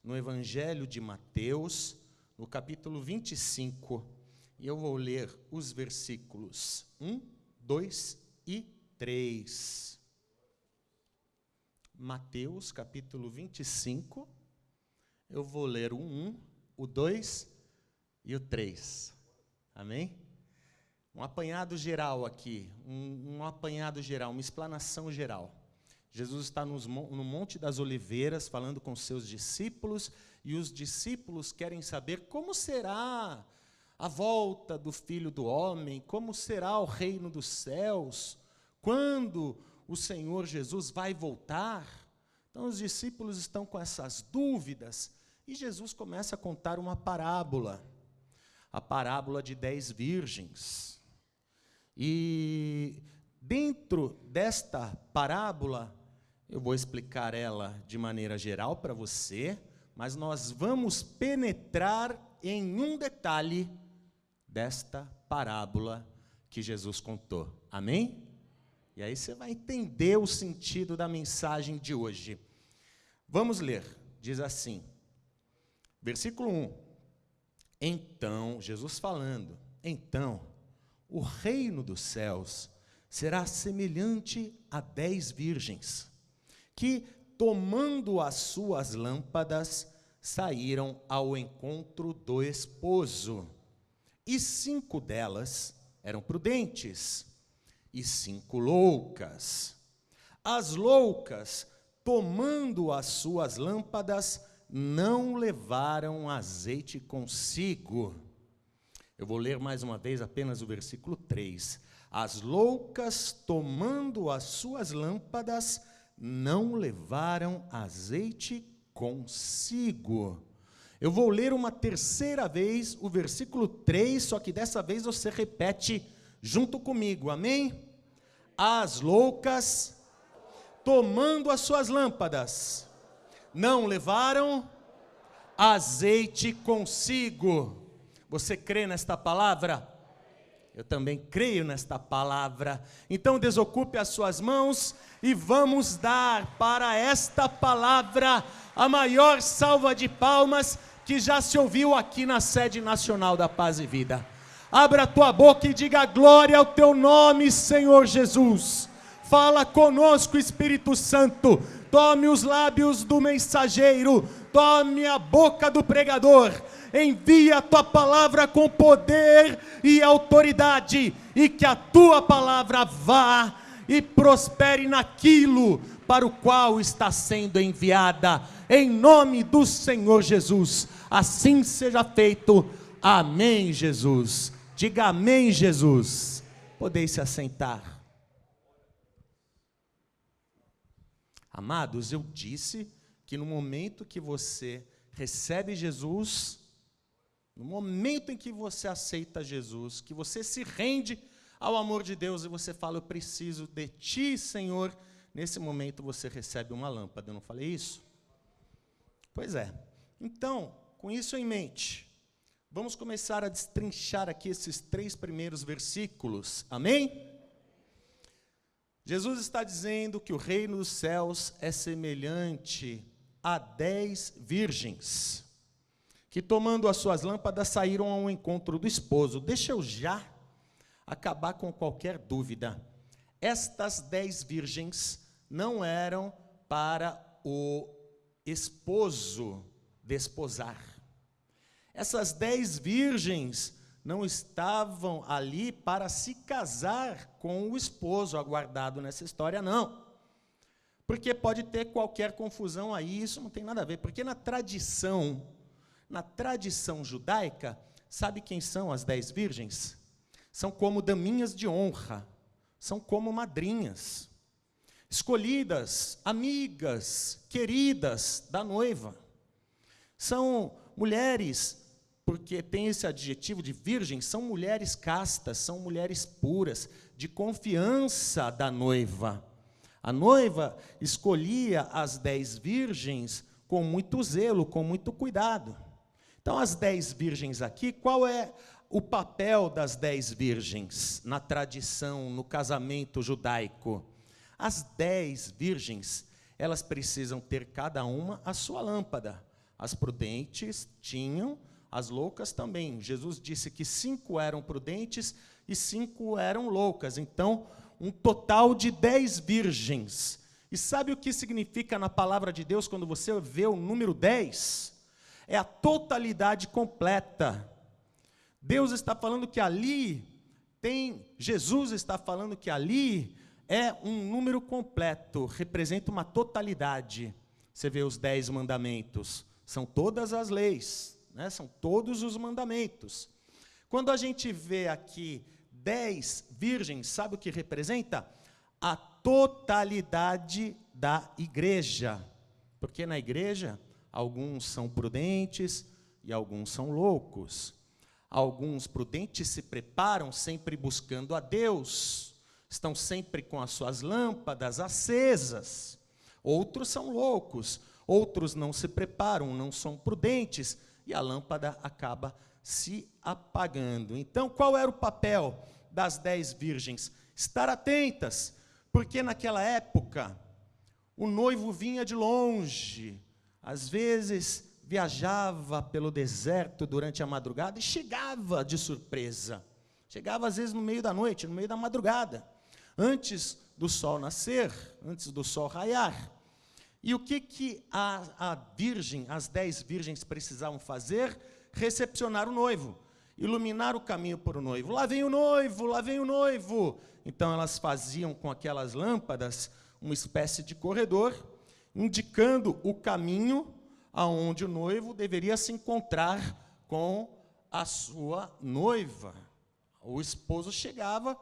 no Evangelho de Mateus, no capítulo 25, e eu vou ler os versículos 1, 2 e 3. Mateus, capítulo 25, eu vou ler o 1, o 2 e o 3. Amém? Um apanhado geral aqui, um apanhado geral, uma explanação geral. Jesus está no Monte das Oliveiras falando com seus discípulos, e os discípulos querem saber como será a volta do Filho do Homem, como será o reino dos céus, quando o Senhor Jesus vai voltar. Então os discípulos estão com essas dúvidas, e Jesus começa a contar uma parábola, a parábola de 10 virgens. E dentro desta parábola, eu vou explicar ela de maneira geral para você, mas nós vamos penetrar em um detalhe desta parábola que Jesus contou. Amém? E aí você vai entender o sentido da mensagem de hoje. Vamos ler. Diz assim, versículo 1. Então, Jesus falando, então, o reino dos céus será semelhante a 10 virgens, que, tomando as suas lâmpadas, saíram ao encontro do esposo. E 5 delas eram prudentes, e 5 loucas. As loucas, tomando as suas lâmpadas, não levaram azeite consigo. Eu vou ler mais uma vez apenas o versículo 3. As loucas, tomando as suas lâmpadas, não levaram azeite consigo. Eu vou ler uma terceira vez o versículo 3, só que dessa vez você repete junto comigo, amém? As loucas, tomando as suas lâmpadas, não levaram azeite consigo. Você crê nesta palavra? Eu também creio nesta palavra. Então desocupe as suas mãos e vamos dar para esta palavra a maior salva de palmas que já se ouviu aqui na sede nacional da Paz e Vida. Abra a tua boca e diga glória ao teu nome, Senhor Jesus. Fala conosco, Espírito Santo. Tome os lábios do mensageiro, tome a boca do pregador. Envia a tua palavra com poder e autoridade, e que a tua palavra vá e prospere naquilo para o qual está sendo enviada, em nome do Senhor Jesus. Assim seja feito. Amém, Jesus. Diga amém, Jesus. Podeis se assentar. Amados, eu disse que no momento que você recebe Jesus, no momento em que você aceita Jesus, que você se rende ao amor de Deus e você fala, eu preciso de ti, Senhor, nesse momento você recebe uma lâmpada. Eu não falei isso? Pois é. Então, com isso em mente, vamos começar a destrinchar aqui esses 3 primeiros versículos. Amém? Jesus está dizendo que o reino dos céus é semelhante a 10 virgens, que tomando as suas lâmpadas saíram ao encontro do esposo. Deixa eu já acabar com qualquer dúvida. Estas 10 virgens não eram para o esposo desposar. Essas 10 virgens não estavam ali para se casar com o esposo aguardado nessa história, não. Porque pode ter qualquer confusão aí, isso não tem nada a ver, porque na tradição judaica, sabe quem são as 10 virgens? São como daminhas de honra, são como madrinhas, escolhidas, amigas, queridas da noiva. São mulheres, porque tem esse adjetivo de virgem, são mulheres castas, são mulheres puras, de confiança da noiva. A noiva escolhia as 10 virgens com muito zelo, com muito cuidado. Então, as 10 virgens aqui, qual é o papel das 10 virgens na tradição, no casamento judaico? As 10 virgens, elas precisam ter cada uma a sua lâmpada, As prudentes tinham, as loucas também. Jesus disse que 5 eram prudentes e 5 eram loucas. Então, um total de 10 virgens. E sabe o que significa na palavra de Deus quando você vê o número 10? É a totalidade completa. Deus está falando que ali Jesus está falando que ali é um número completo, representa uma totalidade. Você vê os 10 mandamentos, são todas as leis, né? São todos os mandamentos. Quando a gente vê aqui 10 virgens, sabe o que representa? A totalidade da igreja. Porque na igreja, alguns são prudentes e alguns são loucos. Alguns prudentes se preparam sempre buscando a Deus, estão sempre com as suas lâmpadas acesas. Outros são loucos, outros não se preparam, não são prudentes, e a lâmpada acaba se apagando. Então, qual era o papel das 10 virgens? Estar atentas, porque naquela época, o noivo vinha de longe, às vezes viajava pelo deserto durante a madrugada e chegava de surpresa. Chegava às vezes no meio da noite, no meio da madrugada, antes do sol nascer, antes do sol raiar. E o que as 10 virgens precisavam fazer? Recepcionar o noivo, iluminar o caminho para o noivo. Lá vem o noivo, lá vem o noivo. Então elas faziam com aquelas lâmpadas uma espécie de corredor, indicando o caminho aonde o noivo deveria se encontrar com a sua noiva. O esposo chegava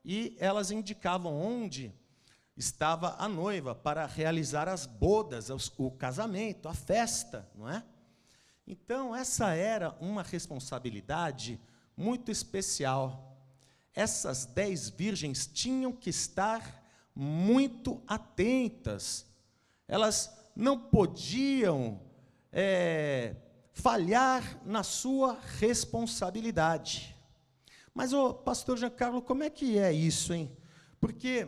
e elas indicavam onde estava a noiva para realizar as bodas, o casamento, a festa, não é? Então, essa era uma responsabilidade muito especial. Essas 10 virgens tinham que estar muito atentas. Elas não podiam falhar na sua responsabilidade. Mas, pastor Giancarlo, como é que é isso, hein? Porque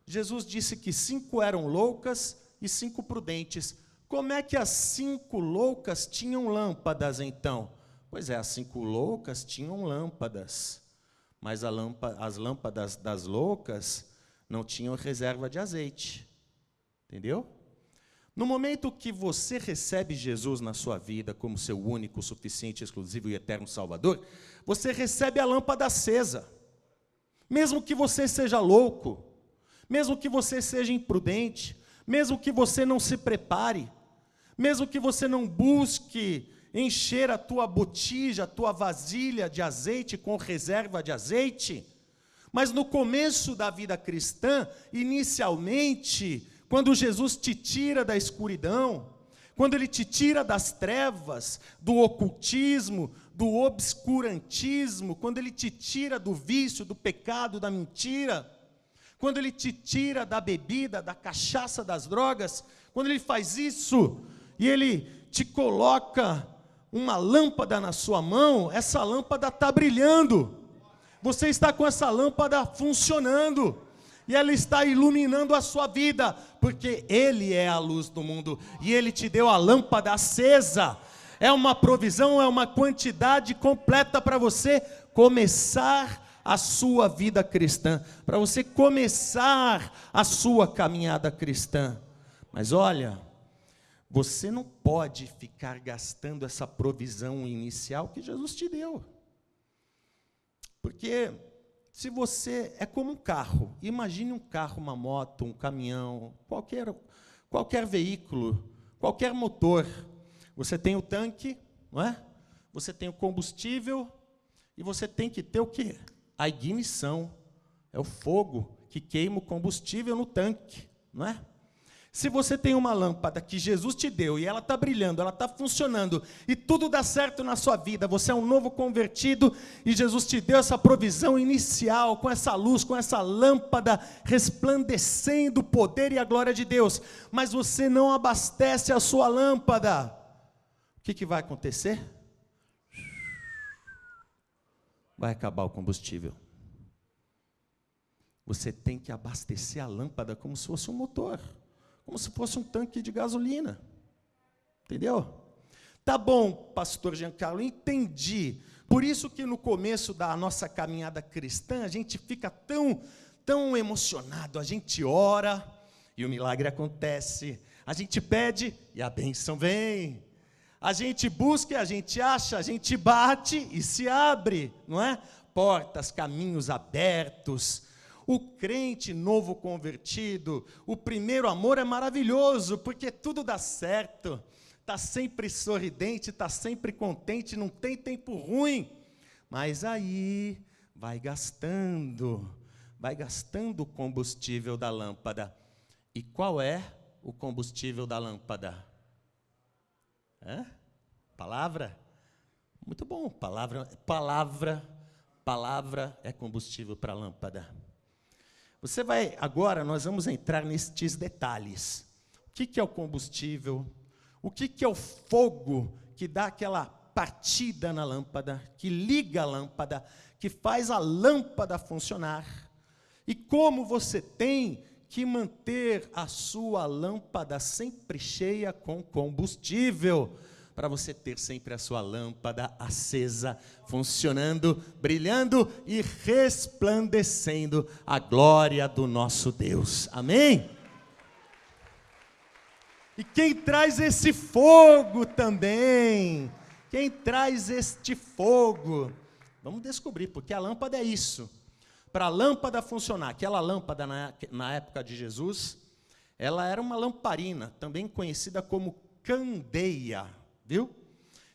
Jesus disse que 5 eram loucas e 5 prudentes. Como é que as 5 loucas tinham lâmpadas, então? Pois é, as 5 loucas tinham lâmpadas, mas as lâmpadas das loucas não tinham reserva de azeite. Entendeu? No momento que você recebe Jesus na sua vida como seu único, suficiente, exclusivo e eterno Salvador, você recebe a lâmpada acesa. Mesmo que você seja louco, mesmo que você seja imprudente, mesmo que você não se prepare, mesmo que você não busque encher a tua botija, a tua vasilha de azeite com reserva de azeite, mas no começo da vida cristã, inicialmente, quando Jesus te tira da escuridão, quando Ele te tira das trevas, do ocultismo, do obscurantismo, quando Ele te tira do vício, do pecado, da mentira, quando Ele te tira da bebida, da cachaça, das drogas, quando Ele faz isso, e Ele te coloca uma lâmpada na sua mão, essa lâmpada está brilhando, você está com essa lâmpada funcionando, e ela está iluminando a sua vida, porque Ele é a luz do mundo, e Ele te deu a lâmpada acesa. É uma provisão, é uma quantidade completa para você começar a sua vida cristã, para você começar a sua caminhada cristã. Mas olha, você não pode ficar gastando essa provisão inicial que Jesus te deu, porque se você é como um carro, imagine um carro, uma moto, um caminhão, qualquer veículo, qualquer motor. Você tem o tanque, não é? Você tem o combustível e você tem que ter o quê? A ignição. É o fogo que queima o combustível no tanque, não é? Se você tem uma lâmpada que Jesus te deu e ela está brilhando, ela está funcionando e tudo dá certo na sua vida, você é um novo convertido e Jesus te deu essa provisão inicial com essa luz, com essa lâmpada resplandecendo o poder e a glória de Deus, mas você não abastece a sua lâmpada, o que vai acontecer? Vai acabar o combustível. Você tem que abastecer a lâmpada como se fosse um motor, como se fosse um tanque de gasolina, entendeu? Tá bom, pastor Giancarlo, entendi. Por isso que no começo da nossa caminhada cristã, a gente fica tão emocionado, a gente ora e o milagre acontece. A gente pede e a bênção vem. A gente busca, a gente acha, a gente bate e se abre, não é? Portas, caminhos abertos. O crente novo convertido, o primeiro amor é maravilhoso, porque tudo dá certo. Está sempre sorridente, está sempre contente, não tem tempo ruim. Mas aí vai gastando o combustível da lâmpada. E qual é o combustível da lâmpada? Palavra? Muito bom, palavra é combustível para a lâmpada. Agora nós vamos entrar nestes detalhes. O que é o combustível? O que é o fogo que dá aquela partida na lâmpada, que liga a lâmpada, que faz a lâmpada funcionar? E como você tem que manter a sua lâmpada sempre cheia com combustível, para você ter sempre a sua lâmpada acesa, funcionando, brilhando e resplandecendo a glória do nosso Deus. Amém? E quem traz esse fogo também? Quem traz este fogo? Vamos descobrir, porque a lâmpada é isso. Para a lâmpada funcionar, aquela lâmpada na época de Jesus, ela era uma lamparina, também conhecida como candeia, viu?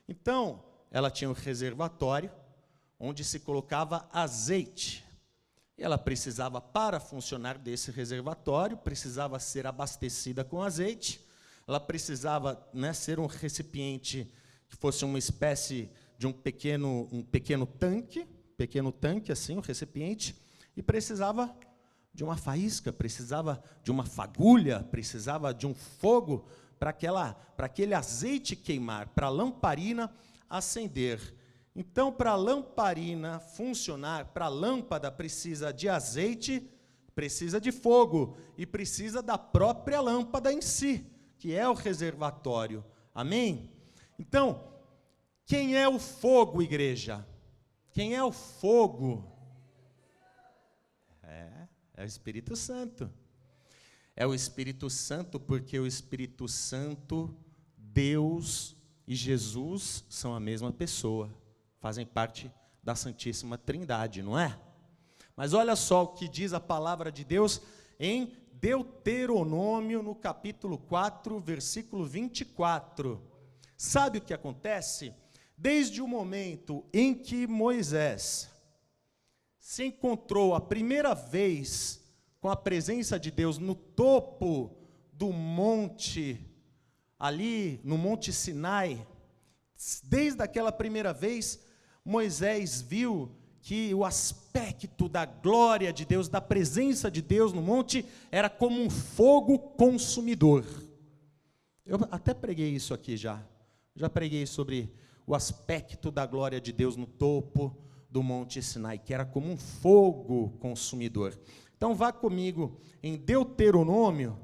Então, ela tinha um reservatório, onde se colocava azeite. E ela precisava, para funcionar desse reservatório, precisava ser abastecida com azeite. Ela precisava, ser um recipiente que fosse uma espécie de um pequeno tanque, assim, um recipiente, e precisava de uma faísca, precisava de uma fagulha, precisava de um fogo para aquele azeite queimar, para a lamparina acender. Então, para a lamparina funcionar, para a lâmpada precisa de azeite, precisa de fogo, e precisa da própria lâmpada em si, que é o reservatório. Amém? Então, quem é o fogo, igreja? Quem é o fogo? É o Espírito Santo. É o Espírito Santo, porque o Espírito Santo, Deus e Jesus são a mesma pessoa, fazem parte da Santíssima Trindade, não é? Mas olha só o que diz a palavra de Deus em Deuteronômio, no capítulo 4, versículo 24. Sabe o que acontece? Desde o momento em que Moisés se encontrou a primeira vez com a presença de Deus no topo do monte, ali no Monte Sinai, desde aquela primeira vez, Moisés viu que o aspecto da glória de Deus, da presença de Deus no monte, era como um fogo consumidor. Eu até preguei isso aqui já preguei sobre o aspecto da glória de Deus no topo do Monte Sinai, que era como um fogo consumidor. Então vá comigo em Deuteronômio,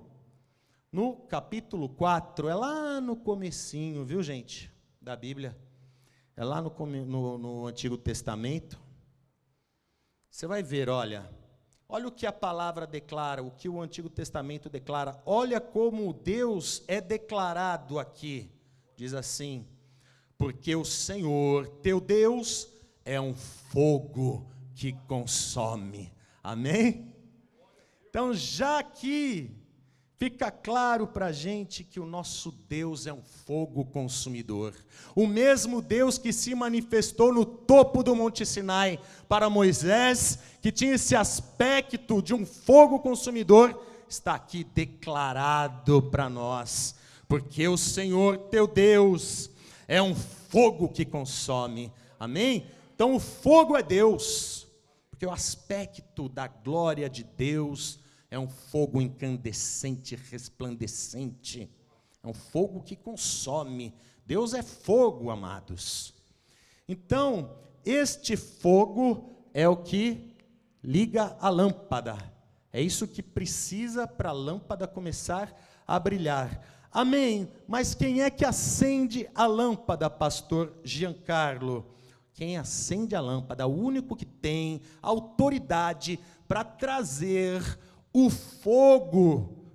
no capítulo 4, é lá no comecinho, viu gente, da Bíblia, é lá no Antigo Testamento. Você vai ver, olha o que a palavra declara, o que o Antigo Testamento declara, olha como Deus é declarado aqui, diz assim: porque o Senhor, teu Deus, é um fogo que consome. Amém? Então, já aqui fica claro para a gente que o nosso Deus é um fogo consumidor. O mesmo Deus que se manifestou no topo do Monte Sinai para Moisés, que tinha esse aspecto de um fogo consumidor, está aqui declarado para nós. Porque o Senhor teu Deus é um fogo que consome. Amém? Então o fogo é Deus, porque o aspecto da glória de Deus é um fogo incandescente, resplandecente. É um fogo que consome. Deus é fogo, amados. Então, este fogo é o que liga a lâmpada. É isso que precisa para a lâmpada começar a brilhar. Amém. Mas quem é que acende a lâmpada, pastor Giancarlo? Quem acende a lâmpada, o único que tem autoridade para trazer o fogo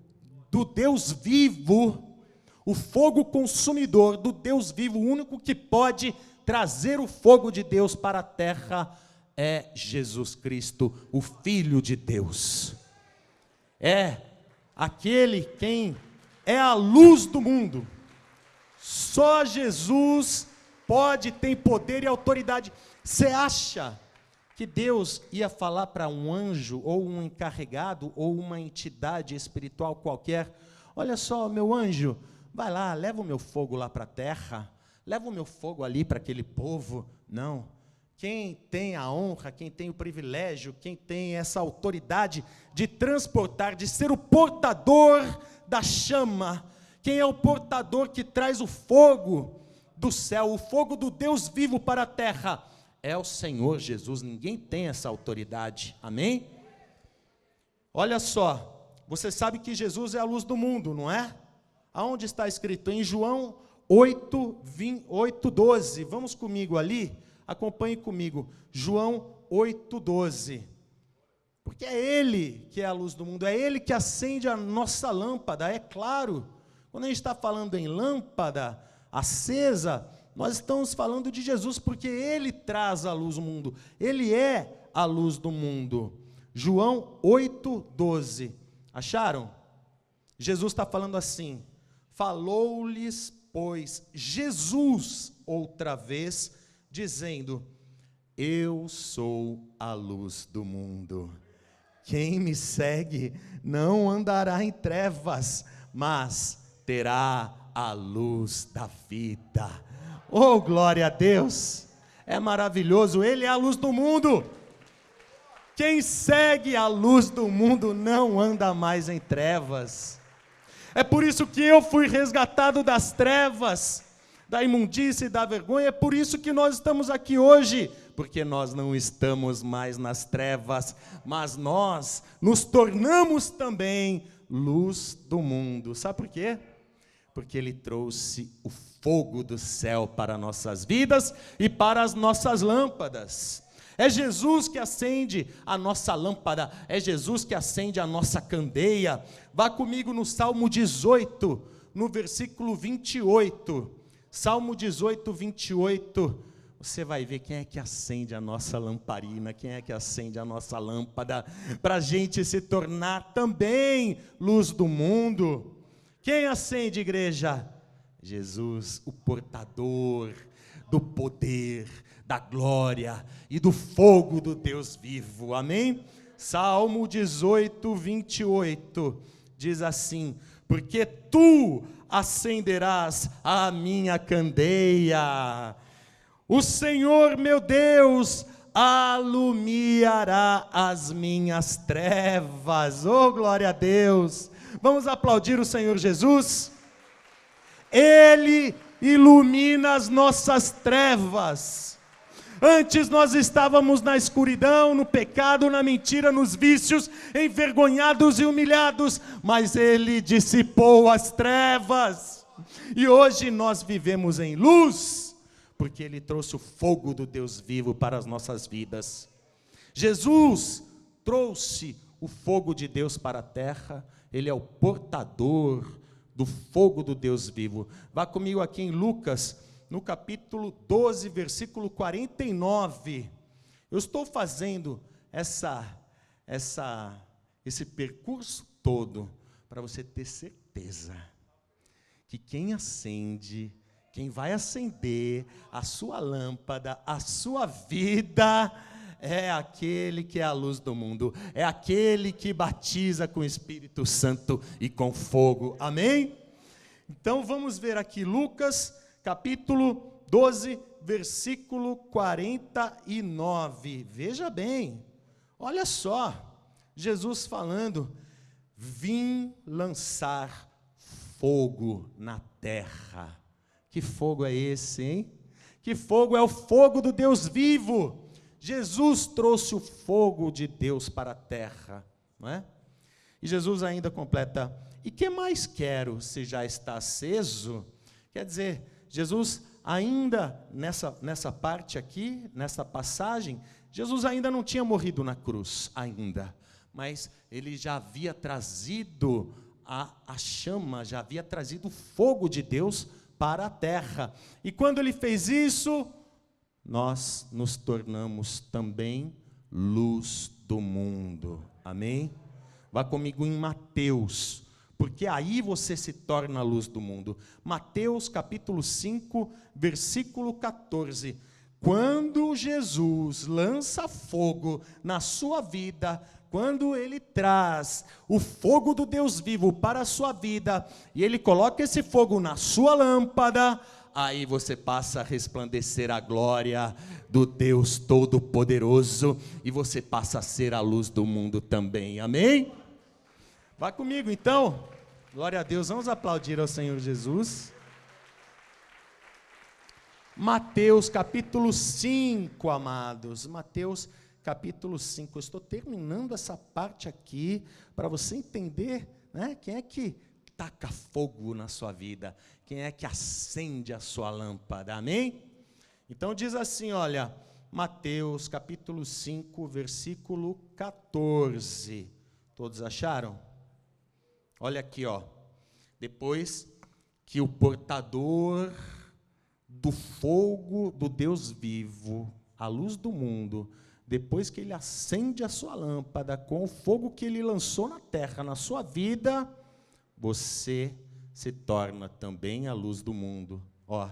do Deus vivo, o fogo consumidor do Deus vivo, o único que pode trazer o fogo de Deus para a terra é Jesus Cristo, o Filho de Deus. É aquele quem é a luz do mundo. Só Jesus pode, tem poder e autoridade. Você acha que Deus ia falar para um anjo, ou um encarregado, ou uma entidade espiritual qualquer: olha só, meu anjo, vai lá, leva o meu fogo lá para a terra, leva o meu fogo ali para aquele povo? Não. Quem tem a honra, quem tem o privilégio, quem tem essa autoridade de transportar, de ser o portador da chama, quem é o portador que traz o fogo do céu, o fogo do Deus vivo para a terra, é o Senhor Jesus. Ninguém tem essa autoridade, amém? Olha só, você sabe que Jesus é a luz do mundo, não é? Aonde está escrito? Em João 8:12, vamos comigo ali? Acompanhe comigo, João 8:12, porque é Ele que é a luz do mundo, é Ele que acende a nossa lâmpada. É claro, quando a gente está falando em lâmpada acesa, nós estamos falando de Jesus, porque Ele traz a luz do mundo, Ele é a luz do mundo. João 8:12, acharam? Jesus está falando assim: falou-lhes, pois, Jesus outra vez, dizendo: eu sou a luz do mundo. Quem me segue não andará em trevas, mas terá a luz da vida. Oh, glória a Deus! É maravilhoso, Ele é a luz do mundo. Quem segue a luz do mundo não anda mais em trevas. É por isso que eu fui resgatado das trevas, da imundícia e da vergonha. É por isso que nós estamos aqui hoje, porque nós não estamos mais nas trevas, mas nós nos tornamos também luz do mundo. Sabe por quê? Porque Ele trouxe o fogo do céu para nossas vidas e para as nossas lâmpadas. É Jesus que acende a nossa lâmpada, é Jesus que acende a nossa candeia. Vá comigo no Salmo 18, no versículo 28. Salmo 18, 28. Você vai ver quem é que acende a nossa lamparina, quem é que acende a nossa lâmpada, para a gente se tornar também luz do mundo. Quem acende, igreja? Jesus, o portador do poder, da glória e do fogo do Deus vivo, amém? Salmo 18, 28, diz assim: porque tu acenderás a minha candeia, o Senhor meu Deus alumiará as minhas trevas. Oh, glória a Deus! Vamos aplaudir o Senhor Jesus? Ele ilumina as nossas trevas. Antes nós estávamos na escuridão, no pecado, na mentira, nos vícios, envergonhados e humilhados, mas Ele dissipou as trevas, e hoje nós vivemos em luz, porque Ele trouxe o fogo do Deus vivo para as nossas vidas. Jesus trouxe o fogo de Deus para a terra, Ele é o portador do fogo do Deus vivo. Vá comigo aqui em Lucas, no capítulo 12, versículo 49, eu estou fazendo esse percurso todo, para você ter certeza, que quem acende, quem vai acender a sua lâmpada, a sua vida, é aquele que é a luz do mundo, é aquele que batiza com o Espírito Santo e com fogo, amém? Então vamos ver aqui Lucas, capítulo 12, versículo 49, veja bem, olha só, Jesus falando: vim lançar fogo na terra. Que fogo é esse, hein? Que fogo? É o fogo do Deus vivo. Jesus trouxe o fogo de Deus para a terra, não é? E Jesus ainda completa: E que mais quero, se já está aceso? Quer dizer, Jesus ainda, nessa parte aqui, nessa passagem, Jesus ainda não tinha morrido na cruz, ainda. Mas ele já havia trazido a chama, já havia trazido o fogo de Deus para a terra. E quando ele fez isso, nós nos tornamos também luz do mundo. Amém? Vá comigo em Mateus, porque aí você se torna a luz do mundo. Mateus capítulo 5, versículo 14. Quando Jesus lança fogo na sua vida, quando ele traz o fogo do Deus vivo para a sua vida, e ele coloca esse fogo na sua lâmpada, aí você passa a resplandecer a glória do Deus Todo-Poderoso, e você passa a ser a luz do mundo também, amém? Vá comigo então, glória a Deus, vamos aplaudir ao Senhor Jesus. Mateus capítulo 5, amados, Mateus capítulo 5, eu estou terminando essa parte aqui, para você entender, né, quem é que taca fogo na sua vida, quem é que acende a sua lâmpada, amém? Então diz assim, olha, Mateus capítulo 5, versículo 14, todos acharam? Olha aqui, ó, depois que o portador do fogo do Deus vivo, a luz do mundo, depois que ele acende a sua lâmpada com o fogo que ele lançou na terra, na sua vida, você se torna também a luz do mundo. Ó,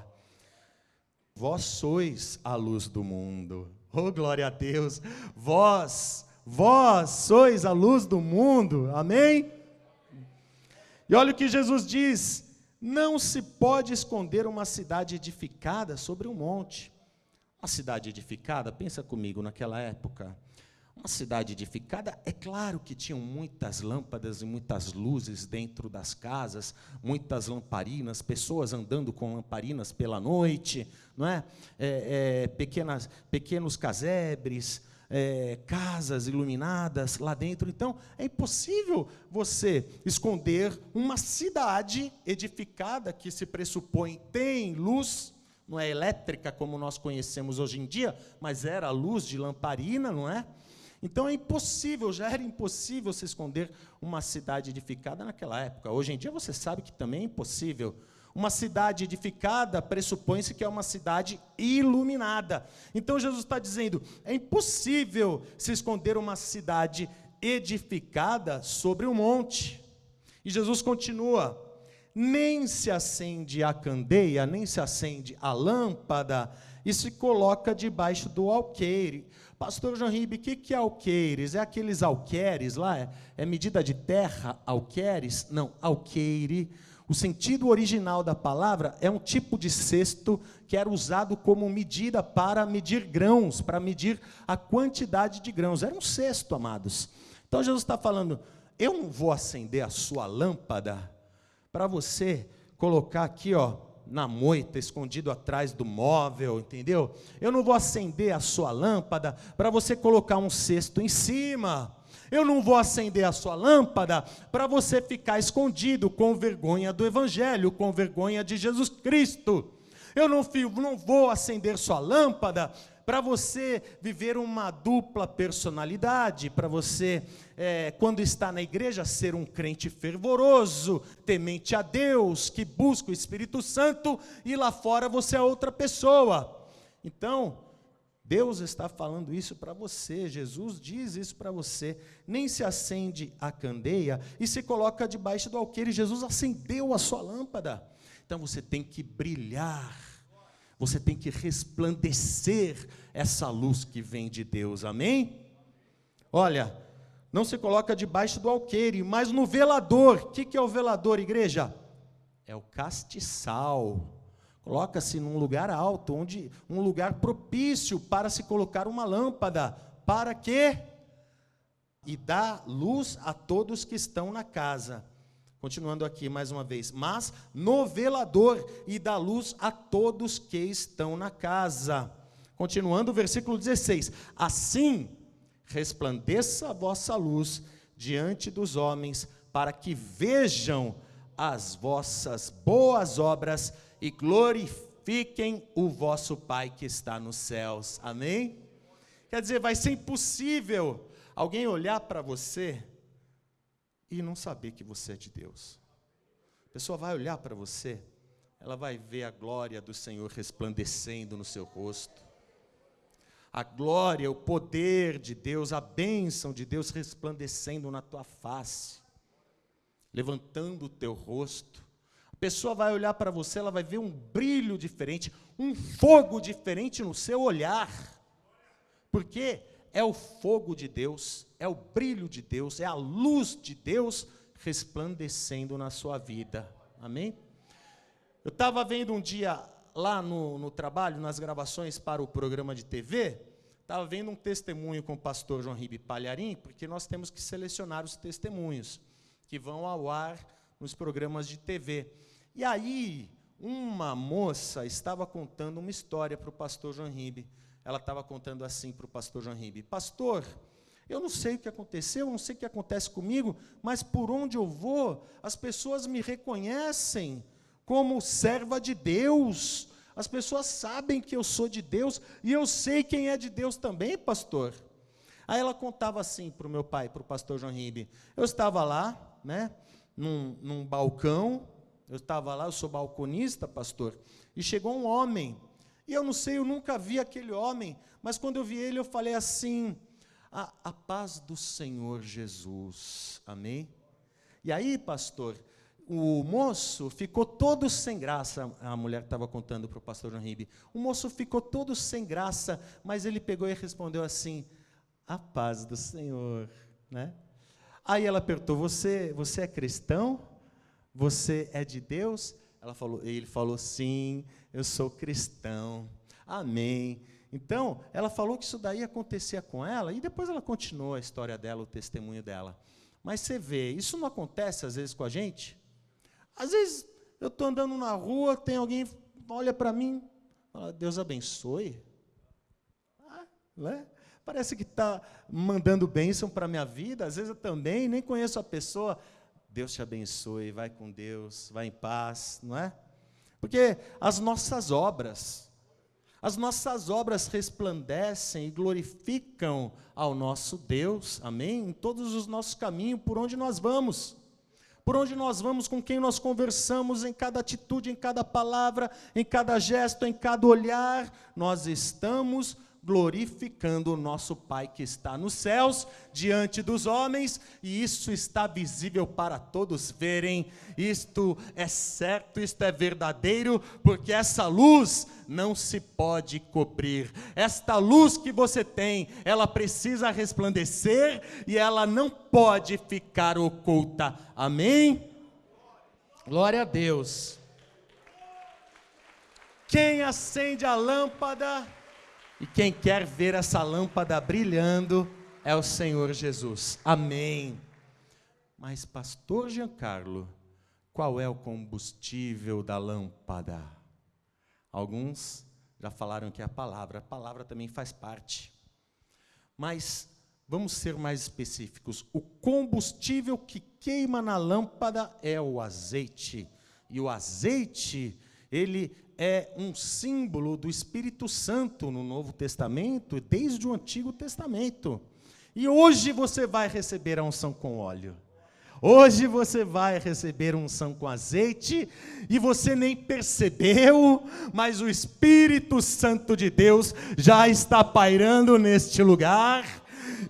vós sois a luz do mundo. Oh, glória a Deus. Vós sois a luz do mundo. Amém? E olha o que Jesus diz: não se pode esconder uma cidade edificada sobre um monte. Uma cidade edificada, pensa comigo, naquela época, uma cidade edificada, é claro que tinham muitas lâmpadas e muitas luzes dentro das casas, muitas lamparinas, pessoas andando com lamparinas pela noite, não é? Pequenos casebres, casas iluminadas lá dentro. Então, é impossível você esconder uma cidade edificada que se pressupõe tem luz. Não é elétrica como nós conhecemos hoje em dia, mas era a luz de lamparina, não é? Então é impossível, já era impossível se esconder uma cidade edificada naquela época. Hoje em dia você sabe que também é impossível. Uma cidade edificada pressupõe-se que é uma cidade iluminada. Então Jesus está dizendo, é impossível se esconder uma cidade edificada sobre um monte. E Jesus continua, nem se acende a candeia, nem se acende a lâmpada, e se coloca debaixo do alqueire. Pastor João Ribe, o que é alqueires? É aqueles alqueires lá? É medida de terra, alqueires? Não, alqueire. O sentido original da palavra é um tipo de cesto que era usado como medida para medir grãos, para medir a quantidade de grãos. Era um cesto, amados. Então Jesus está falando, eu não vou acender a sua lâmpada para você colocar aqui, ó, na moita, escondido atrás do móvel, entendeu? Eu não vou acender a sua lâmpada para você colocar um cesto em cima. Eu não vou acender a sua lâmpada para você ficar escondido com vergonha do Evangelho, com vergonha de Jesus Cristo. Eu não vou acender sua lâmpada para você viver uma dupla personalidade, para você, quando está na igreja, ser um crente fervoroso, temente a Deus, que busca o Espírito Santo, e lá fora você é outra pessoa. Então, Deus está falando isso para você, Jesus diz isso para você, nem se acende a candeia e se coloca debaixo do alqueire. Jesus acendeu a sua lâmpada, então você tem que brilhar, você tem que resplandecer essa luz que vem de Deus, amém? Olha, não se coloca debaixo do alqueire, mas no velador. O que é o velador, igreja? É o castiçal. Coloca-se num lugar alto, um lugar propício para se colocar uma lâmpada. Para quê? E dá luz a todos que estão na casa. Continuando aqui mais uma vez, mas no velador e dá luz a todos que estão na casa. Continuando o versículo 16, assim resplandeça a vossa luz diante dos homens, para que vejam as vossas boas obras e glorifiquem o vosso Pai que está nos céus. Amém? Quer dizer, vai ser impossível alguém olhar para você e não saber que você é de Deus. A pessoa vai olhar para você, ela vai ver a glória do Senhor resplandecendo no seu rosto. A glória, o poder de Deus, a bênção de Deus resplandecendo na tua face, levantando o teu rosto. A pessoa vai olhar para você, ela vai ver um brilho diferente, um fogo diferente no seu olhar. Porque é o fogo de Deus, é o brilho de Deus, é a luz de Deus resplandecendo na sua vida. Amém? Eu estava vendo um dia lá no trabalho, nas gravações para o programa de TV, estava vendo um testemunho com o pastor João Ribe Palharim, porque nós temos que selecionar os testemunhos que vão ao ar nos programas de TV. E aí, uma moça estava contando uma história para o pastor João Ribe. Ela estava contando assim para o pastor João Ribe: pastor, eu não sei o que aconteceu, eu não sei o que acontece comigo, mas por onde eu vou, as pessoas me reconhecem como serva de Deus. As pessoas sabem que eu sou de Deus, e eu sei quem é de Deus também, pastor. Aí ela contava assim para o meu pai, para o pastor João Ribe: eu estava lá, né, num balcão, eu sou balconista, pastor, e chegou um homem, e eu não sei, eu nunca vi aquele homem, mas quando eu vi ele, eu falei assim: a paz do Senhor Jesus, amém? E aí, pastor, o moço ficou todo sem graça, a mulher estava contando para o pastor João Ribe, o moço ficou todo sem graça, mas ele pegou e respondeu assim: a paz do Senhor, né? Aí ela perguntou: você é cristão? Você é de Deus? Ele falou: sim, eu sou cristão. Amém. Então, ela falou que isso daí acontecia com ela, e depois ela continuou a história dela, o testemunho dela. Mas você vê, isso não acontece às vezes com a gente? Às vezes, eu estou andando na rua, tem alguém, olha para mim, fala: Deus abençoe. Né? Parece que está mandando bênção para a minha vida. Às vezes eu também nem conheço a pessoa. Deus te abençoe, vai com Deus, vai em paz, não é? Porque as nossas obras resplandecem e glorificam ao nosso Deus, amém? Em todos os nossos caminhos, por onde nós vamos, com quem nós conversamos, em cada atitude, em cada palavra, em cada gesto, em cada olhar, nós estamos glorificando o nosso Pai que está nos céus, diante dos homens, e isso está visível para todos verem. Isto é certo, isto é verdadeiro, porque essa luz não se pode cobrir. Esta luz que você tem, ela precisa resplandecer, e ela não pode ficar oculta. Amém? Glória a Deus. Quem acende a lâmpada e quem quer ver essa lâmpada brilhando é o Senhor Jesus. Amém. Mas, pastor Giancarlo, qual é o combustível da lâmpada? Alguns já falaram que é a palavra também faz parte. Mas vamos ser mais específicos. O combustível que queima na lâmpada é o azeite. E o azeite, ele é um símbolo do Espírito Santo no Novo Testamento, desde o Antigo Testamento. E hoje você vai receber a unção com óleo. Hoje você vai receber unção com azeite, e você nem percebeu, mas o Espírito Santo de Deus já está pairando neste lugar.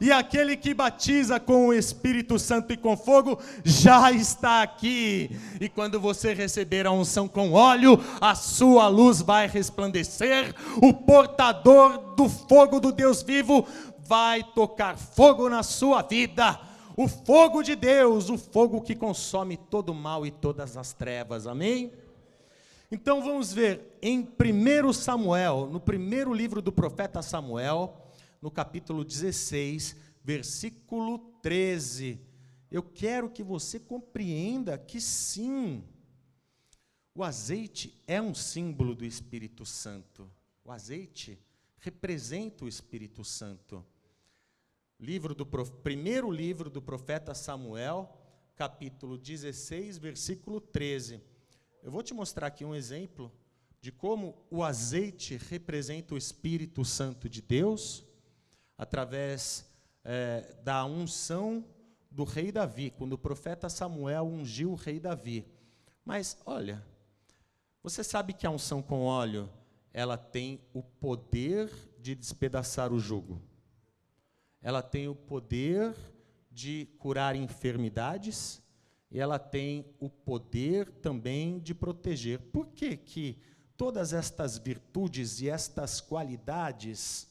E aquele que batiza com o Espírito Santo e com fogo já está aqui. E quando você receber a unção com óleo, a sua luz vai resplandecer. O portador do fogo do Deus vivo vai tocar fogo na sua vida. O fogo de Deus, o fogo que consome todo o mal e todas as trevas. Amém? Então vamos ver em 1 Samuel, no primeiro livro do profeta Samuel, no capítulo 16, versículo 13. Eu quero que você compreenda que sim, o azeite é um símbolo do Espírito Santo. O azeite representa o Espírito Santo. Primeiro livro do profeta Samuel, capítulo 16, versículo 13. Eu vou te mostrar aqui um exemplo de como o azeite representa o Espírito Santo de Deus, através da unção do rei Davi, quando o profeta Samuel ungiu o rei Davi. Mas, olha, você sabe que a unção com óleo, ela tem o poder de despedaçar o jugo. Ela tem o poder de curar enfermidades, e ela tem o poder também de proteger. Por que que todas estas virtudes e estas qualidades,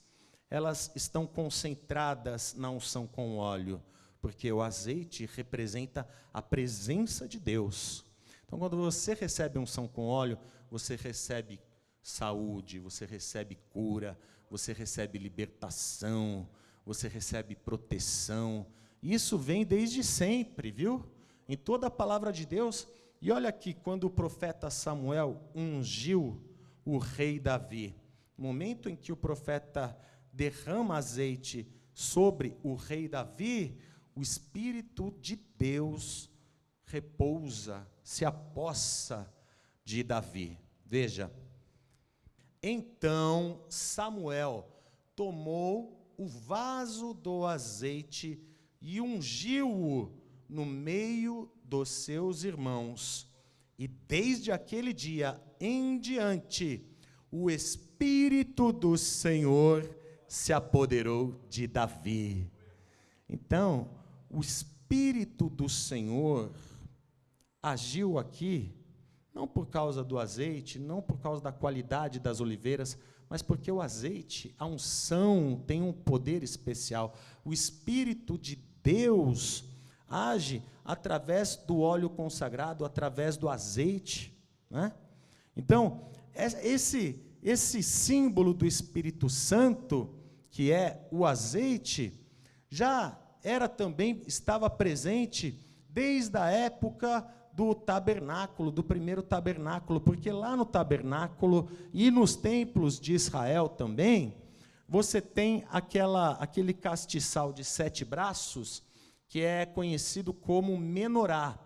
elas estão concentradas na unção com óleo? Porque o azeite representa a presença de Deus. Então, quando você recebe unção com óleo, você recebe saúde, você recebe cura, você recebe libertação, você recebe proteção. Isso vem desde sempre, viu? Em toda a palavra de Deus. E olha aqui, quando o profeta Samuel ungiu o rei Davi, no momento em que o profeta derrama azeite sobre o rei Davi, o Espírito de Deus repousa, se apossa de Davi. Veja, então Samuel tomou o vaso do azeite e ungiu-o no meio dos seus irmãos. E desde aquele dia em diante, o Espírito do Senhor se apoderou de Davi. Então, o Espírito do Senhor agiu aqui, não por causa do azeite, não por causa da qualidade das oliveiras, mas porque o azeite, a unção, tem um poder especial. O Espírito de Deus age através do óleo consagrado, através do azeite, né? Então, esse símbolo do Espírito Santo, que é o azeite, já estava presente desde a época do tabernáculo, do primeiro tabernáculo, porque lá no tabernáculo e nos templos de Israel também, você tem aquele castiçal de 7 braços, que é conhecido como menorá.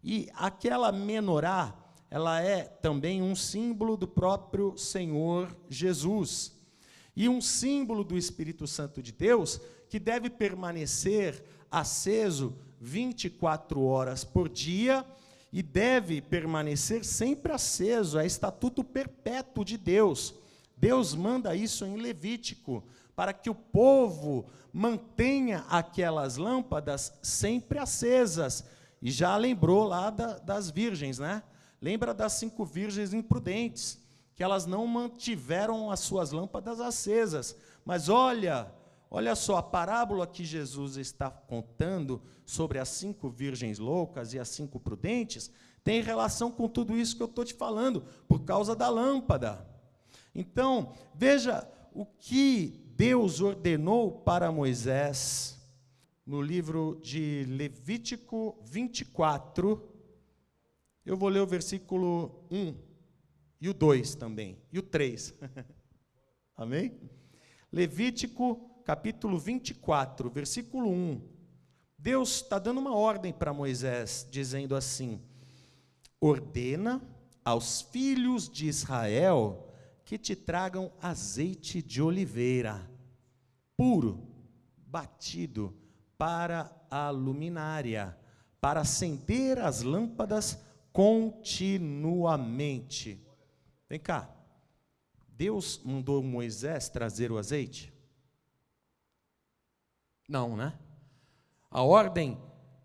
E aquela menorá, ela é também um símbolo do próprio Senhor Jesus. E um símbolo do Espírito Santo de Deus, que deve permanecer aceso 24 horas por dia, e deve permanecer sempre aceso, é estatuto perpétuo de Deus. Deus manda isso em Levítico, para que o povo mantenha aquelas lâmpadas sempre acesas. E já lembrou lá das virgens, né? Lembra das 5 virgens imprudentes, que elas não mantiveram as suas lâmpadas acesas. Mas olha só, a parábola que Jesus está contando sobre as 5 virgens loucas e as 5 prudentes, tem relação com tudo isso que eu estou te falando, por causa da lâmpada. Então, veja o que Deus ordenou para Moisés, no livro de Levítico 24, eu vou ler o versículo 1, e o 2 também, e o 3. Amém? Levítico capítulo 24, versículo 1. Deus está dando uma ordem para Moisés, dizendo assim: ordena aos filhos de Israel que te tragam azeite de oliveira, puro, batido, para a luminária, para acender as lâmpadas continuamente. Vem cá, Deus mandou Moisés trazer o azeite? Não, né? A ordem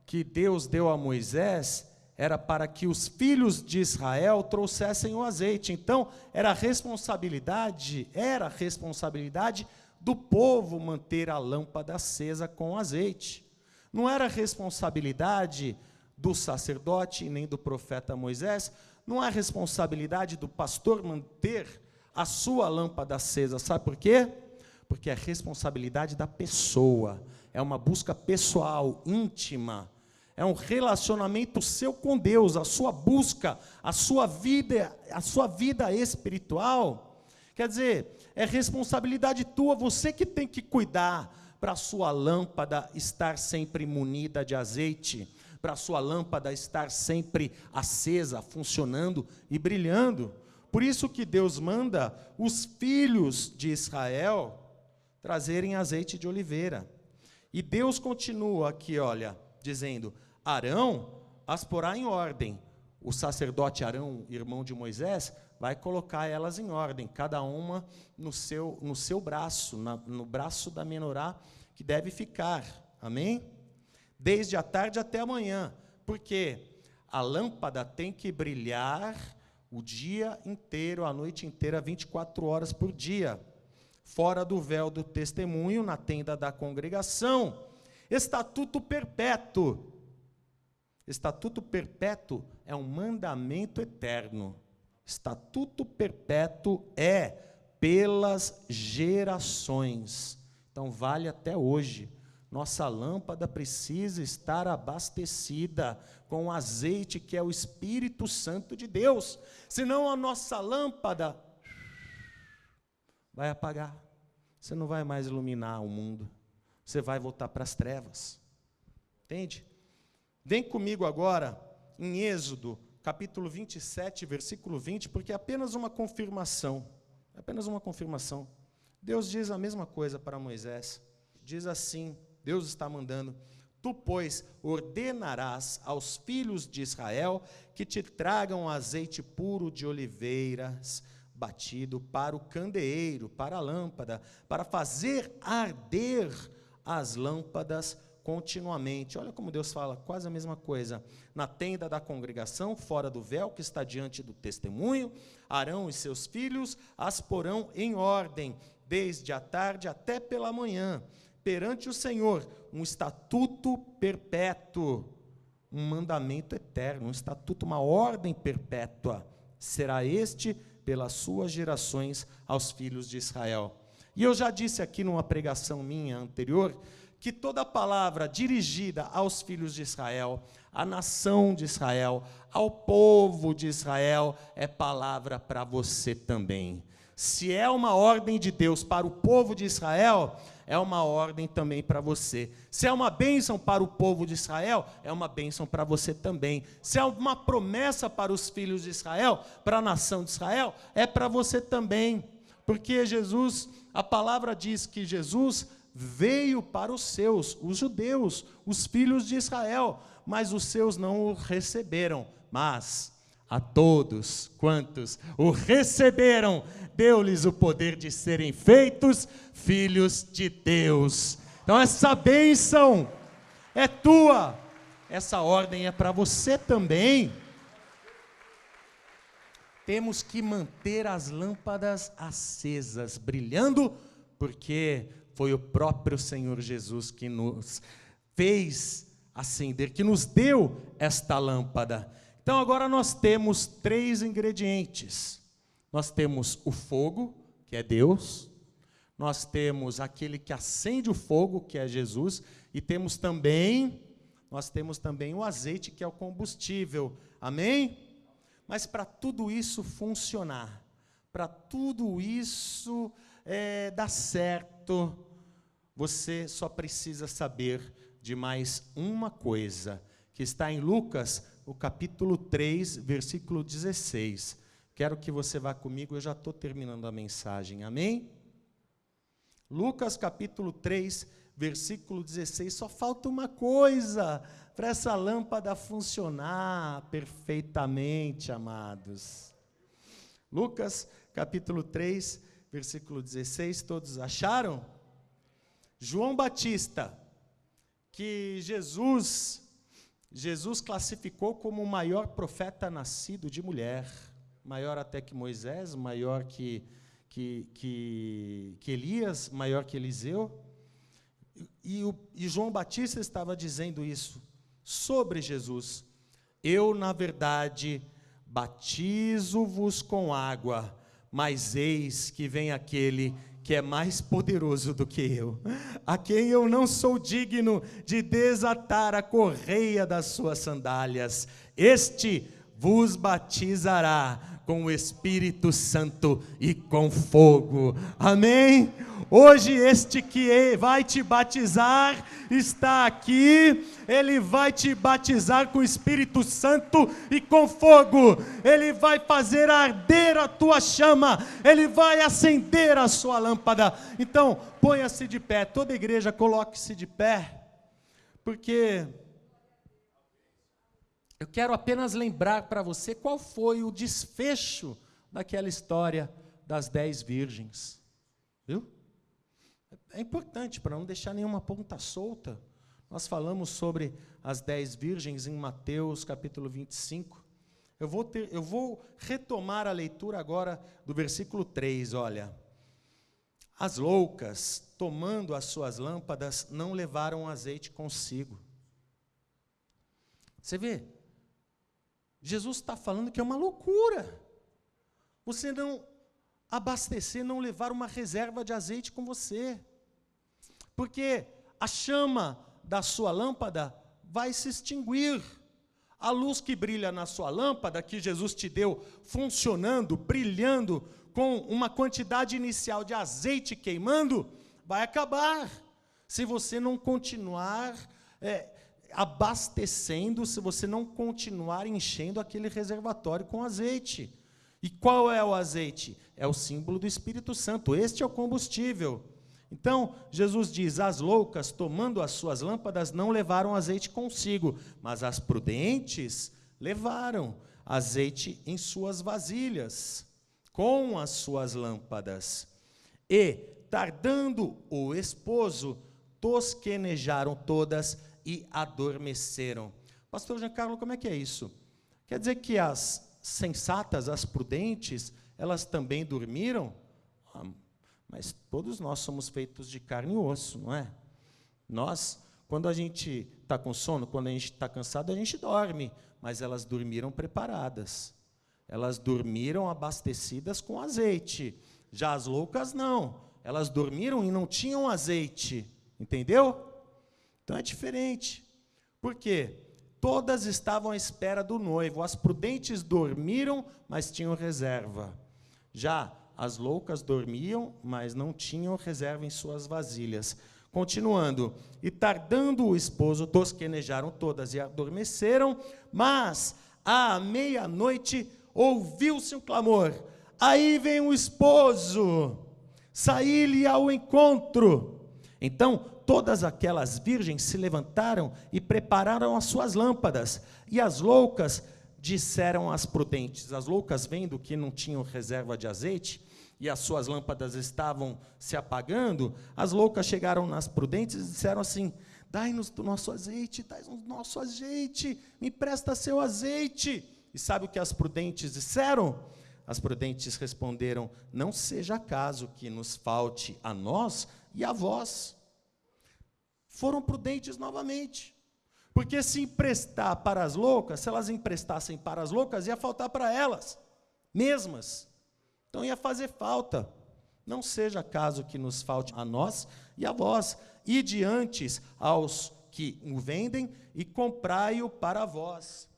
que Deus deu a Moisés era para que os filhos de Israel trouxessem o azeite. Então, era responsabilidade do povo manter a lâmpada acesa com azeite. Não era responsabilidade do sacerdote nem do profeta Moisés, não é responsabilidade do pastor manter a sua lâmpada acesa. Sabe por quê? Porque é responsabilidade da pessoa, é uma busca pessoal, íntima, é um relacionamento seu com Deus, a sua busca, a sua vida espiritual. Quer dizer, é responsabilidade tua, você que tem que cuidar para a sua lâmpada estar sempre munida de azeite, para a sua lâmpada estar sempre acesa, funcionando e brilhando. Por isso que Deus manda os filhos de Israel trazerem azeite de oliveira. E Deus continua aqui, olha, dizendo: Arão as porá em ordem. O sacerdote Arão, irmão de Moisés, vai colocar elas em ordem, cada uma no seu braço, no braço da menorá que deve ficar. Amém? Desde a tarde até a manhã. Porque a lâmpada tem que brilhar o dia inteiro, a noite inteira, 24 horas por dia. Fora do véu do testemunho, na tenda da congregação. Estatuto perpétuo. Estatuto perpétuo é um mandamento eterno. Estatuto perpétuo é pelas gerações. Então vale até hoje. Nossa lâmpada precisa estar abastecida com o azeite que é o Espírito Santo de Deus. Senão a nossa lâmpada vai apagar. Você não vai mais iluminar o mundo. Você vai voltar para as trevas. Entende? Vem comigo agora em Êxodo, capítulo 27, versículo 20, porque é apenas uma confirmação. É apenas uma confirmação. Deus diz a mesma coisa para Moisés. Diz assim, Deus está mandando: Tu, pois, ordenarás aos filhos de Israel que te tragam azeite puro de oliveiras, batido para o candeeiro, para a lâmpada, para fazer arder as lâmpadas continuamente. Olha como Deus fala, quase a mesma coisa. Na tenda da congregação, fora do véu, que está diante do testemunho, Arão e seus filhos as porão em ordem, desde a tarde até pela manhã, perante o Senhor, um estatuto perpétuo, um mandamento eterno, um estatuto, uma ordem perpétua. Será este pelas suas gerações aos filhos de Israel. E eu já disse aqui numa pregação minha anterior, que toda palavra dirigida aos filhos de Israel, à nação de Israel, ao povo de Israel, é palavra para você também. Se é uma ordem de Deus para o povo de Israel, é uma ordem também para você. Se é uma bênção para o povo de Israel, é uma bênção para você também. Se é uma promessa para os filhos de Israel, para a nação de Israel, é para você também. Porque Jesus, a palavra diz que Jesus veio para os seus, os judeus, os filhos de Israel, mas os seus não o receberam. Mas a todos quantos o receberam, deu-lhes o poder de serem feitos filhos de Deus. Então essa bênção é tua, essa ordem é para você também. Temos que manter as lâmpadas acesas, brilhando, porque foi o próprio Senhor Jesus que nos fez acender, que nos deu esta lâmpada. Então agora nós temos 3 ingredientes. Nós temos o fogo, que é Deus. Nós temos aquele que acende o fogo, que é Jesus. E nós temos também o azeite, que é o combustível. Amém? Mas para tudo isso funcionar, para tudo isso dar certo, você só precisa saber de mais uma coisa, que está em Lucas, o capítulo 3, versículo 16. Quero que você vá comigo, eu já estou terminando a mensagem, amém? Lucas, capítulo 3, versículo 16, só falta uma coisa para essa lâmpada funcionar perfeitamente, amados. Lucas, capítulo 3, versículo 16, todos acharam? João Batista, que Jesus classificou como o maior profeta nascido de mulher, maior até que Moisés, maior que Elias, maior que Eliseu, e João Batista estava dizendo isso sobre Jesus. Eu, na verdade, batizo-vos com água, mas eis que vem aquele que é mais poderoso do que eu, a quem eu não sou digno de desatar a correia das suas sandálias. Este vos batizará com o Espírito Santo e com fogo. Amém? Hoje este que vai te batizar está aqui, ele vai te batizar com o Espírito Santo e com fogo, ele vai fazer arder a tua chama, ele vai acender a sua lâmpada. Então, ponha-se de pé, toda a igreja coloque-se de pé, porque eu quero apenas lembrar para você qual foi o desfecho daquela história das 10 virgens, viu? É importante para não deixar nenhuma ponta solta. Nós falamos sobre as 10 virgens em Mateus capítulo 25. Eu vou retomar a leitura agora do versículo 3, olha. As loucas, tomando as suas lâmpadas, não levaram azeite consigo. Você vê? Jesus está falando que é uma loucura você não abastecer, não levar uma reserva de azeite com você, porque a chama da sua lâmpada vai se extinguir. A luz que brilha na sua lâmpada, que Jesus te deu, funcionando, brilhando, com uma quantidade inicial de azeite queimando, vai acabar, se você não continuar abastecendo, se você não continuar enchendo aquele reservatório com azeite. E qual é o azeite? É o símbolo do Espírito Santo, este é o combustível. Então, Jesus diz, as loucas, tomando as suas lâmpadas, não levaram azeite consigo, mas as prudentes levaram azeite em suas vasilhas, com as suas lâmpadas. E, tardando o esposo, tosquenejaram todas e adormeceram. Pastor Giancarlo, como é que é isso? Quer dizer que as sensatas, as prudentes, elas também dormiram? Mas todos nós somos feitos de carne e osso, não é? Nós, quando a gente está com sono, quando a gente está cansado, a gente dorme, mas elas dormiram preparadas. Elas dormiram abastecidas com azeite. Já as loucas não, elas dormiram e não tinham azeite, entendeu? Então é diferente. Por quê? Todas estavam à espera do noivo. As prudentes dormiram, mas tinham reserva. Já as loucas dormiam, mas não tinham reserva em suas vasilhas. Continuando, e tardando o esposo, tosquenejaram todas e adormeceram, mas à meia-noite ouviu-se um clamor, aí vem o esposo, saí-lhe ao encontro. Então, todas aquelas virgens se levantaram e prepararam as suas lâmpadas, e as loucas disseram às prudentes, as loucas vendo que não tinham reserva de azeite, e as suas lâmpadas estavam se apagando, as loucas chegaram nas prudentes e disseram assim, dai-nos do nosso azeite, dai-nos do nosso azeite, me presta seu azeite. E sabe o que as prudentes disseram? As prudentes responderam, não seja caso que nos falte a nós e a vós. Foram prudentes novamente, porque se emprestar para as loucas, se elas emprestassem para as loucas, ia faltar para elas mesmas. Então ia fazer falta. Não seja caso que nos falte a nós e a vós. Ide antes aos que o vendem e comprai-o para vós.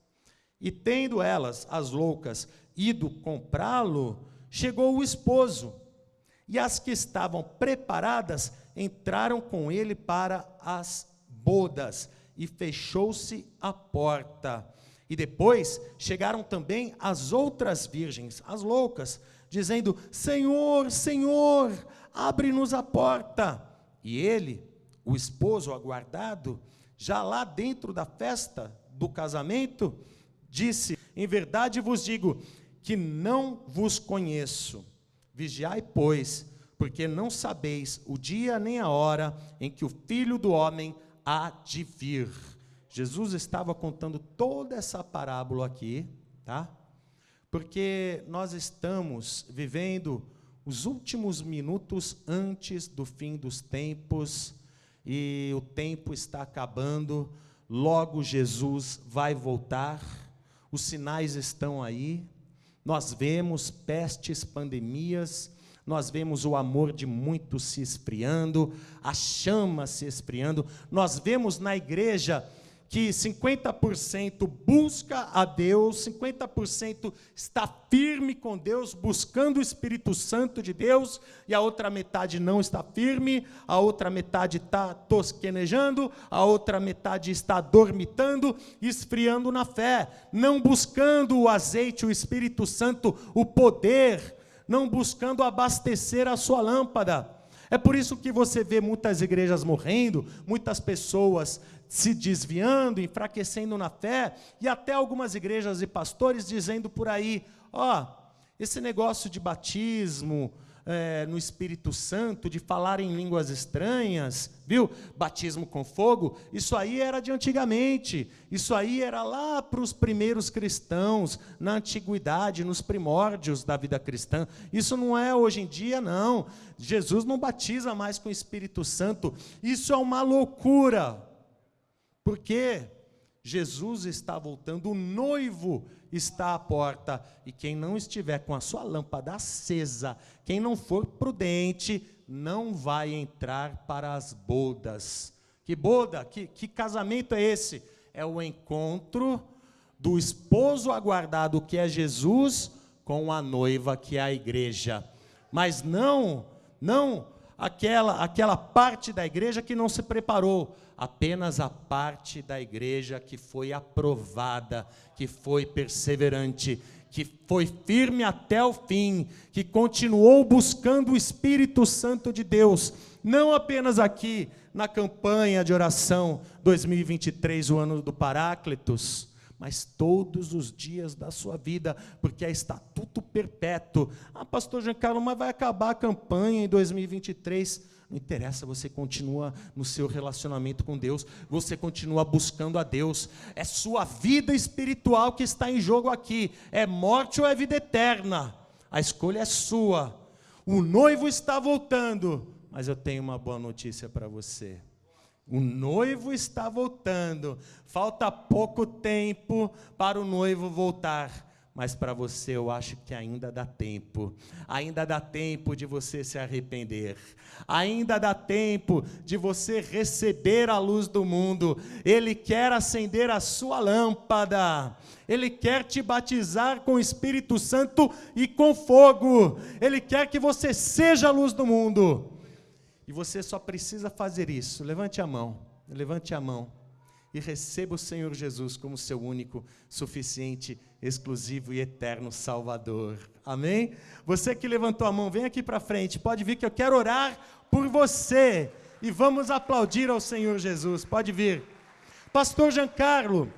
E tendo elas, as loucas, ido comprá-lo, chegou o esposo. E as que estavam preparadas entraram com ele para as bodas. E fechou-se a porta. E depois chegaram também as outras virgens, as loucas, dizendo, Senhor, Senhor, abre-nos a porta. E ele, o esposo aguardado, já lá dentro da festa do casamento, disse, em verdade vos digo, que não vos conheço. Vigiai, pois, porque não sabeis o dia nem a hora em que o Filho do Homem há de vir. Jesus estava contando toda essa parábola aqui, tá? Porque nós estamos vivendo os últimos minutos antes do fim dos tempos, e o tempo está acabando, logo Jesus vai voltar, os sinais estão aí, nós vemos pestes, pandemias, nós vemos o amor de muitos se esfriando, a chama se esfriando, nós vemos na igreja que 50% busca a Deus, 50% está firme com Deus, buscando o Espírito Santo de Deus, e a outra metade não está firme, a outra metade está tosquenejando, a outra metade está dormitando, esfriando na fé, não buscando o azeite, o Espírito Santo, o poder, não buscando abastecer a sua lâmpada. É por isso que você vê muitas igrejas morrendo, muitas pessoas se desviando, enfraquecendo na fé, e até algumas igrejas e pastores dizendo por aí, esse negócio de batismo no Espírito Santo, de falar em línguas estranhas, viu? Batismo com fogo, isso aí era de antigamente, isso aí era lá para os primeiros cristãos, na antiguidade, nos primórdios da vida cristã, isso não é hoje em dia, não. Jesus não batiza mais com o Espírito Santo, isso é uma loucura, porque Jesus está voltando, o noivo está à porta, e quem não estiver com a sua lâmpada acesa, quem não for prudente, não vai entrar para as bodas. Que boda? Que casamento é esse? É o encontro do esposo aguardado, que é Jesus, com a noiva, que é a igreja. Mas não aquela parte da igreja que não se preparou, apenas a parte da igreja que foi aprovada, que foi perseverante, que foi firme até o fim, que continuou buscando o Espírito Santo de Deus, não apenas aqui na campanha de oração 2023, o ano do Paráclitos, mas todos os dias da sua vida, porque é estatuto perpétuo. Pastor Giancarlo, mas vai acabar a campanha em 2023. Não interessa, você continua no seu relacionamento com Deus, você continua buscando a Deus, é sua vida espiritual que está em jogo aqui, é morte ou é vida eterna, a escolha é sua. O noivo está voltando, mas eu tenho uma boa notícia para você. O noivo está voltando, falta pouco tempo para o noivo voltar, mas para você eu acho que ainda dá tempo de você se arrepender, ainda dá tempo de você receber a luz do mundo. Ele quer acender a sua lâmpada, Ele quer te batizar com o Espírito Santo e com fogo, Ele quer que você seja a luz do mundo. E você só precisa fazer isso. Levante a mão e receba o Senhor Jesus como seu único, suficiente, exclusivo e eterno Salvador. Amém? Você que levantou a mão, vem aqui para frente, pode vir que eu quero orar por você. E vamos aplaudir ao Senhor Jesus, pode vir. Pastor Giancarlo,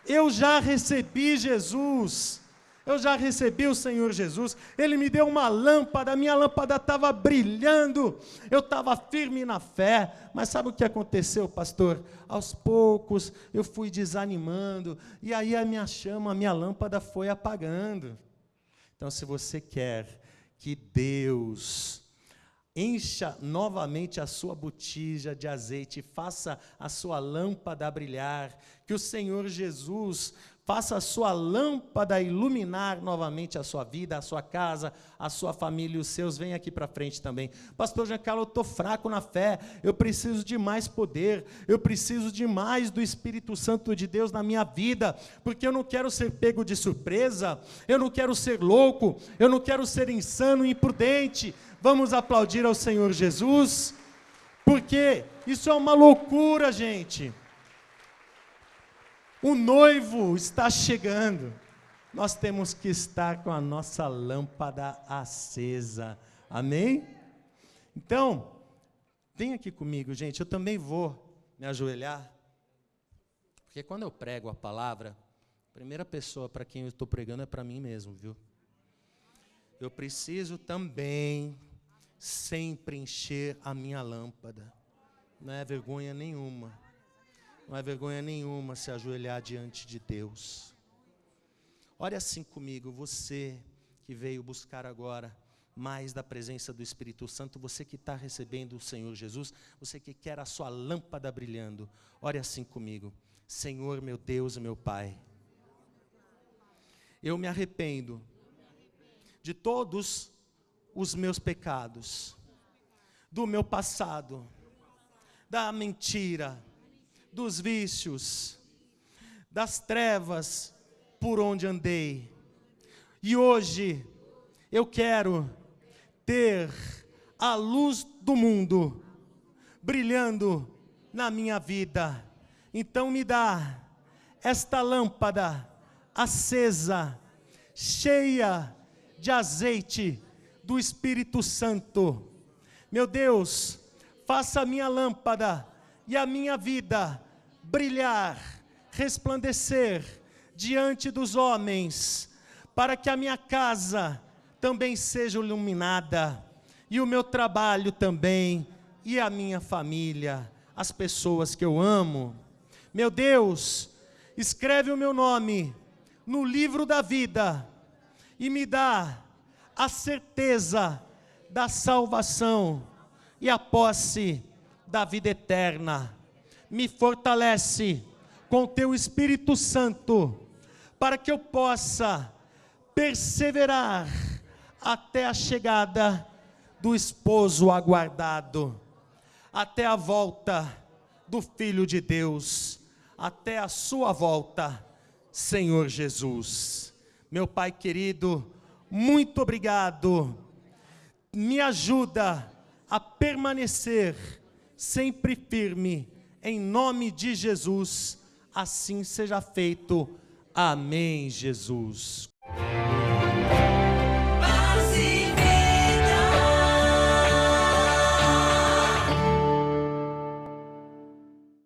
eu já recebi Jesus, eu já recebi o Senhor Jesus, Ele me deu uma lâmpada, a minha lâmpada estava brilhando, eu estava firme na fé, mas sabe o que aconteceu, pastor? Aos poucos eu fui desanimando, e aí a minha chama, a minha lâmpada foi apagando. Então, se você quer que Deus encha novamente a sua botija de azeite, faça a sua lâmpada brilhar, que o Senhor Jesus faça a sua lâmpada iluminar novamente a sua vida, a sua casa, a sua família e os seus. Vem aqui para frente também. Pastor Giancarlo, eu estou fraco na fé, eu preciso de mais poder, eu preciso de mais do Espírito Santo de Deus na minha vida, porque eu não quero ser pego de surpresa, eu não quero ser louco, eu não quero ser insano e imprudente. Vamos aplaudir ao Senhor Jesus, porque isso é uma loucura, gente. O noivo está chegando, nós temos que estar com a nossa lâmpada acesa, amém? Então, vem aqui comigo, gente, eu também vou me ajoelhar, porque quando eu prego a palavra, a primeira pessoa para quem eu estou pregando é para mim mesmo, viu? Eu preciso também sempre encher a minha lâmpada, não é vergonha nenhuma. Não é vergonha nenhuma se ajoelhar diante de Deus. Ore assim comigo, você que veio buscar agora mais da presença do Espírito Santo, você que está recebendo o Senhor Jesus, você que quer a sua lâmpada brilhando, ore assim comigo. Senhor, meu Deus e meu Pai, eu me arrependo de todos os meus pecados, do meu passado, da mentira, dos vícios, das trevas por onde andei. E hoje eu quero ter a luz do mundo brilhando na minha vida. Então me dá esta lâmpada acesa, cheia de azeite do Espírito Santo. Meu Deus, faça a minha lâmpada e a minha vida brilhar, resplandecer diante dos homens, para que a minha casa também seja iluminada, e o meu trabalho também, e a minha família, as pessoas que eu amo. Meu Deus, escreve o meu nome no livro da vida e me dá a certeza da salvação e a posse da vida eterna. Me fortalece com teu Espírito Santo, para que eu possa perseverar até a chegada do esposo aguardado, até a volta do Filho de Deus, até a sua volta, Senhor Jesus. Meu Pai querido, muito obrigado. Me ajuda a permanecer sempre firme, em nome de Jesus. Assim seja feito. Amém, Jesus.